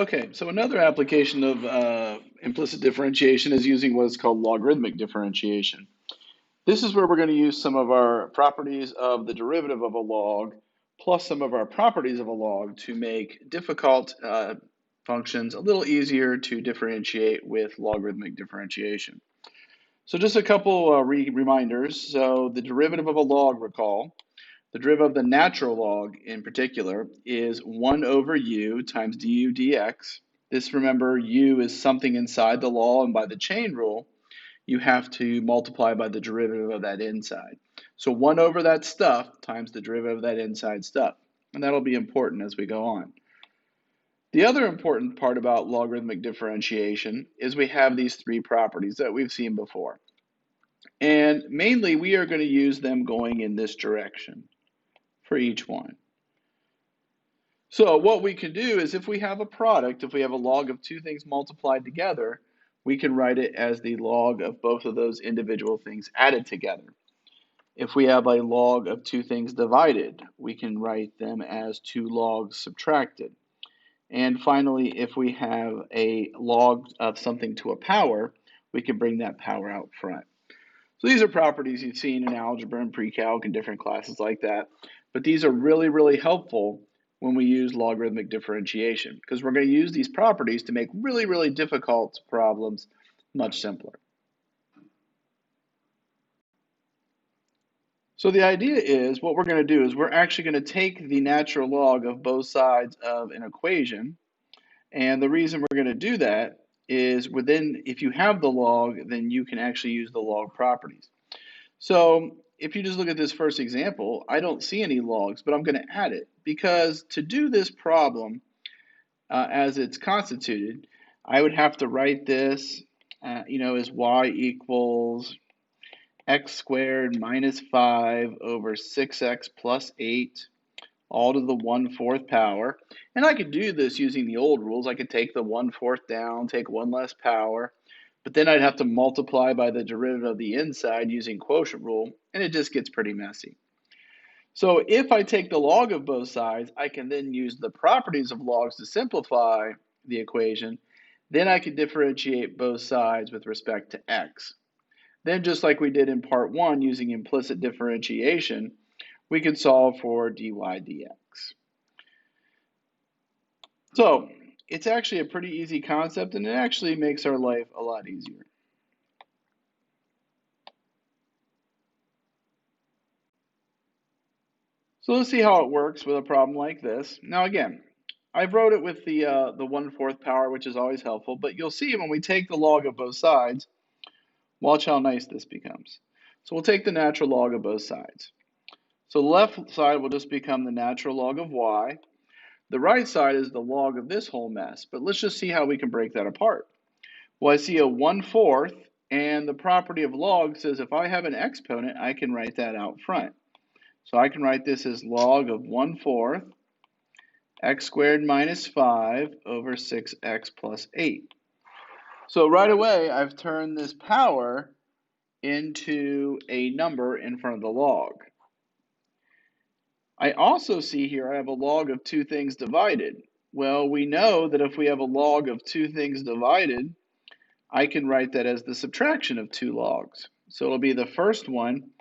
Okay, so another application of implicit differentiation is using what is called logarithmic differentiation. This is where we're going to use some of our properties of the derivative of a log plus some of our properties of a log to make difficult functions a little easier to differentiate with logarithmic differentiation. So just a couple reminders. So the derivative of a log, recall, the derivative of the natural log in particular is 1 over u times du dx. This, remember, u is something inside the law, and by the chain rule, you have to multiply by the derivative of that inside. So 1 over that stuff times the derivative of that inside stuff. And that'll be important as we go on. The other important part about logarithmic differentiation is we have these three properties that we've seen before. And mainly, we are going to use them going in this direction for each one. So what we can do is if we have a product, if we have a log of two things multiplied together, we can write it as the log of both of those individual things added together. If we have a log of two things divided, we can write them as two logs subtracted. And finally, if we have a log of something to a power, we can bring that power out front. So these are properties you've seen in algebra and pre-calc and different classes like that. But these are really, really helpful when we use logarithmic differentiation, because we're going to use these properties to make really, really difficult problems much simpler. So the idea is what we're going to do is we're actually going to take the natural log of both sides of an equation. And the reason we're going to do that is if you have the log, then you can actually use the log properties. So if you just look at this first example, I don't see any logs, but I'm going to add it because to do this problem as it's constituted, I would have to write this, as y equals x squared minus 5 over 6x plus 8, all to the 1/4 power. And I could do this using the old rules. I could take the 1/4 down, take one less power, but then I'd have to multiply by the derivative of the inside using quotient rule, and it just gets pretty messy. So if I take the log of both sides, I can then use the properties of logs to simplify the equation. Then I can differentiate both sides with respect to x. Then, just like we did in part 1 using implicit differentiation, we can solve for dy dx. So it's actually a pretty easy concept, and it actually makes our life a lot easier. So let's see how it works with a problem like this. Now again, I wrote it with the 1/4 power, which is always helpful, but you'll see when we take the log of both sides, watch how nice this becomes. So we'll take the natural log of both sides. So the left side will just become the natural log of y. The right side is the log of this whole mess, but let's just see how we can break that apart. Well, I see a 1/4, and the property of log says if I have an exponent, I can write that out front. So I can write this as log of 1/4 x squared minus 5 over 6x plus 8. So right away, I've turned this power into a number in front of the log. I also see here I have a log of two things divided. Well, we know that if we have a log of two things divided, I can write that as the subtraction of two logs. So it'll be the first one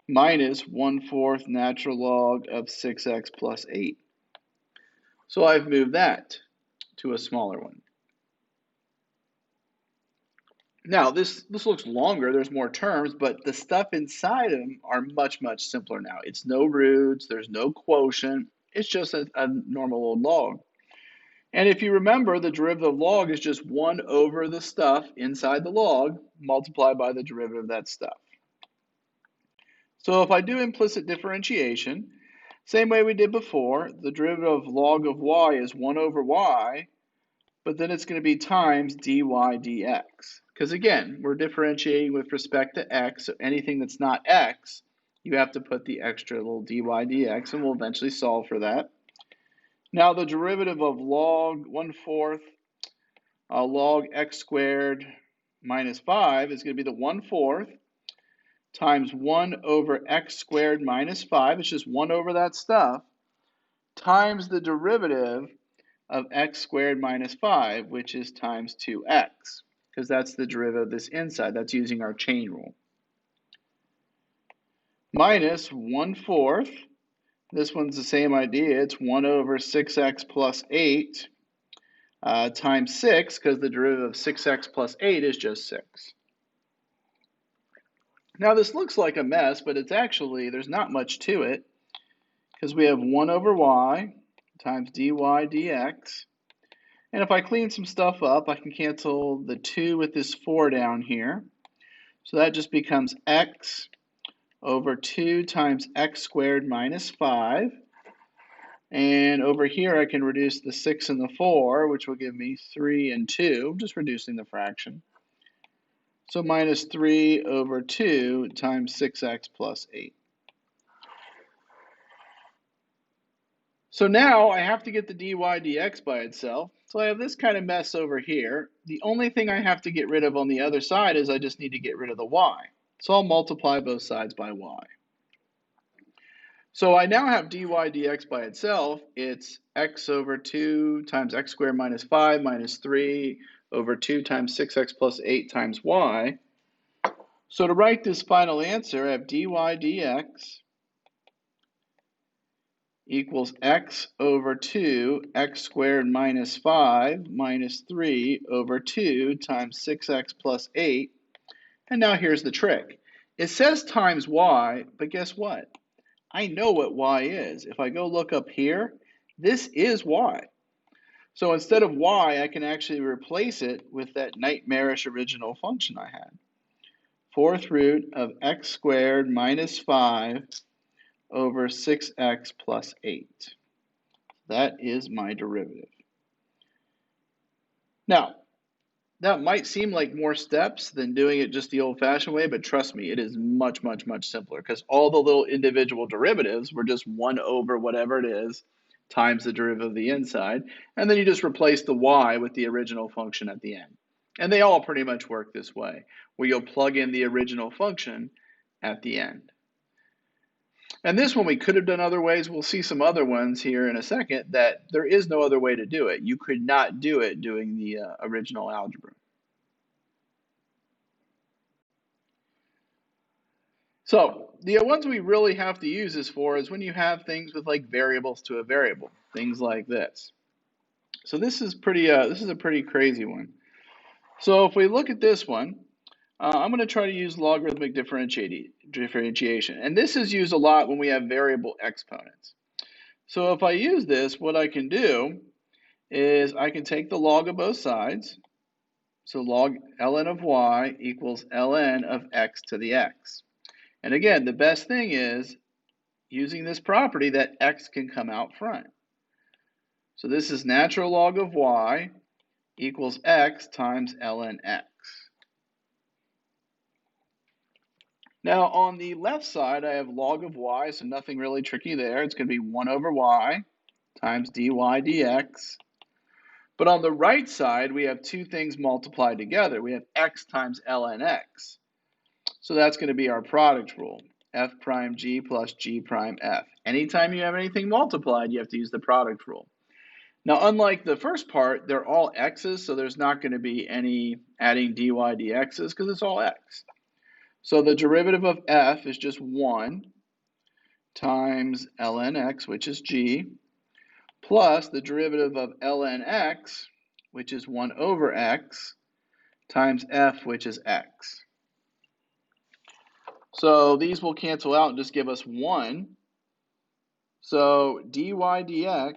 minus 1/4 natural log of 6x plus 8. So I've moved that to a smaller one. Now, this looks longer, there's more terms, but the stuff inside them are much, much simpler now. It's no roots, there's no quotient, it's just a normal old log. And if you remember, the derivative of log is just 1 over the stuff inside the log multiplied by the derivative of that stuff. So if I do implicit differentiation, same way we did before, the derivative of log of y is 1 over y, but then it's going to be times dy dx. Because again, we're differentiating with respect to x, so anything that's not x, you have to put the extra little dy dx, and we'll eventually solve for that. Now the derivative of log 1/4 log x squared minus 5 is going to be the 1/4 times 1 over x squared minus 5, it's just 1 over that stuff, times the derivative of x squared minus 5, which is times 2x, because that's the derivative of this inside. That's using our chain rule. Minus 1/4. This one's the same idea. It's 1 over 6x plus 8 times 6, because the derivative of 6x plus 8 is just 6. Now this looks like a mess, but it's actually, there's not much to it, because we have 1 over y times dy dx. And if I clean some stuff up, I can cancel the 2 with this 4 down here. So that just becomes x over 2 times x squared minus 5. And over here I can reduce the 6 and the 4, which will give me 3 and 2, just reducing the fraction. So minus 3 over 2 times 6x plus 8. So now I have to get the dy dx by itself. So I have this kind of mess over here. The only thing I have to get rid of on the other side is I just need to get rid of the y. So I'll multiply both sides by y. So I now have dy dx by itself. It's x over 2 times x squared minus 5 minus 3 over 2 times 6x plus 8 times y. So to write this final answer, I have dy dx equals x over 2 x squared minus 5 minus 3 over 2 times 6x plus 8. And now here's the trick. It says times y, but guess what? I know what y is. If I go look up here, this is y. So instead of y, I can actually replace it with that nightmarish original function I had. 4th root of x squared minus 5 over 6x plus 8. That is my derivative. Now, that might seem like more steps than doing it just the old-fashioned way, but trust me, it is much, much, much simpler because all the little individual derivatives were just 1 over whatever it is times the derivative of the inside, and then you just replace the y with the original function at the end. And they all pretty much work this way, where you'll plug in the original function at the end. And this one we could have done other ways. We'll see some other ones here in a second that there is no other way to do it. You could not do it doing the original algebra. So the ones we really have to use this for is when you have things with like variables to a variable, things like this. So this is a pretty crazy one. So if we look at this one, I'm going to try to use logarithmic differentiation. And this is used a lot when we have variable exponents. So if I use this, what I can do is I can take the log of both sides. So log ln of y equals ln of x to the x. And again, the best thing is using this property that x can come out front. So this is natural log of y equals x times ln x. Now on the left side, I have log of y, so nothing really tricky there. It's going to be 1 over y times dy dx. But on the right side, we have two things multiplied together. We have x times ln x. So that's going to be our product rule, f prime g plus g prime f. Anytime you have anything multiplied, you have to use the product rule. Now, unlike the first part, they're all x's, so there's not going to be any adding dy dx's because it's all x. So the derivative of f is just 1 times ln x, which is g, plus the derivative of ln x, which is 1 over x, times f, which is x. So these will cancel out and just give us 1. So dy dx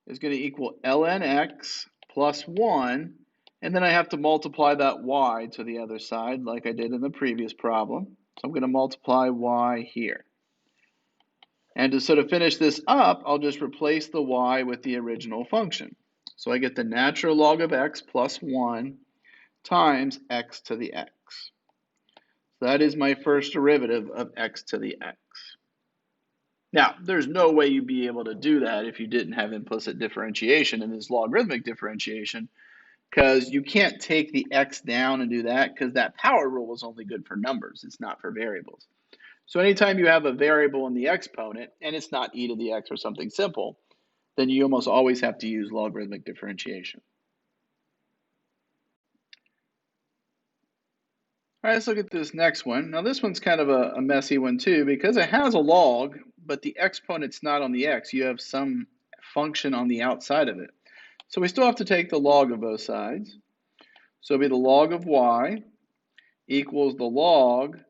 is going to equal ln x plus 1. And then I have to multiply that y to the other side like I did in the previous problem. So I'm going to multiply y here. And to sort of finish this up, I'll just replace the y with the original function. So I get the natural log of x plus 1 times x to the x. So that is my first derivative of x to the x. Now, there's no way you'd be able to do that if you didn't have implicit differentiation and this logarithmic differentiation, because you can't take the x down and do that because that power rule is only good for numbers. It's not for variables. So anytime you have a variable in the exponent, and it's not e to the x or something simple, then you almost always have to use logarithmic differentiation. All right, let's look at this next one. Now this one's kind of a messy one too because it has a log, but the exponent's not on the x. You have some function on the outside of it. So we still have to take the log of both sides. So it'll be the log of y equals the log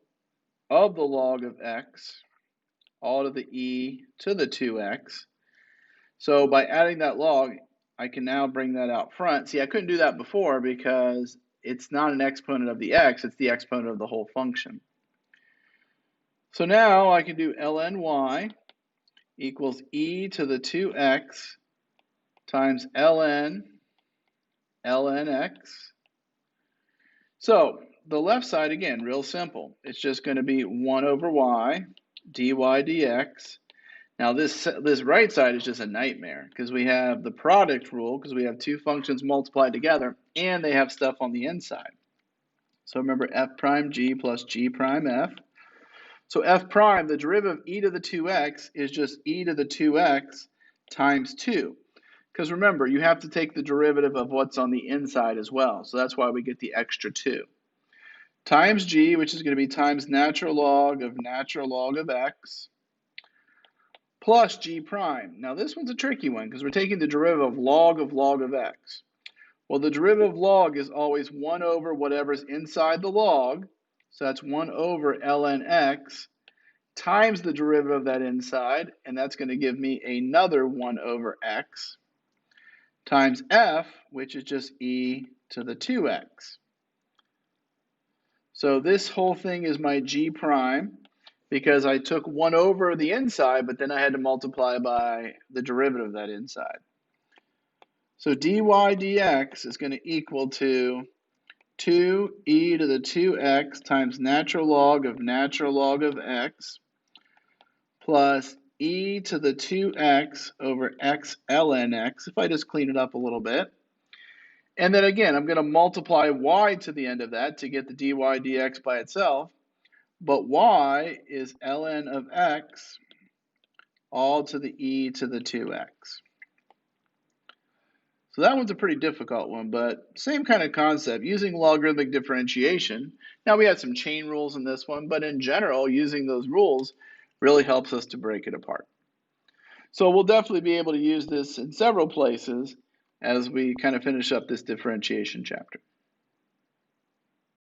of x, all to the e to the 2x. So by adding that log, I can now bring that out front. See, I couldn't do that before because it's not an exponent of the x, it's the exponent of the whole function. So now I can do ln y equals e to the 2x times ln x. So the left side, again, real simple. It's just going to be 1 over y dy dx. Now this right side is just a nightmare because we have the product rule because we have two functions multiplied together and they have stuff on the inside. So remember f prime g plus g prime f. So f prime, the derivative of e to the 2x is just e to the 2x times 2. Because remember, you have to take the derivative of what's on the inside as well. So that's why we get the extra 2. Times g, which is going to be times natural log of x, plus g prime. Now this one's a tricky one because we're taking the derivative of log of x. Well, the derivative of log is always 1 over whatever's inside the log. So that's 1 over ln x times the derivative of that inside, and that's going to give me another 1 over x, times f, which is just e to the 2x. So this whole thing is my g prime because I took 1 over the inside, but then I had to multiply by the derivative of that inside. So dy dx is going to equal to 2e to the 2x times natural log of x plus e to the 2x over x ln x, if I just clean it up a little bit. And then again, I'm going to multiply y to the end of that to get the dy dx by itself. But y is ln of x all to the e to the 2x. So that one's a pretty difficult one, but same kind of concept, using logarithmic differentiation. Now we had some chain rules in this one, but in general, using those rules really helps us to break it apart. So we'll definitely be able to use this in several places as we kind of finish up this differentiation chapter.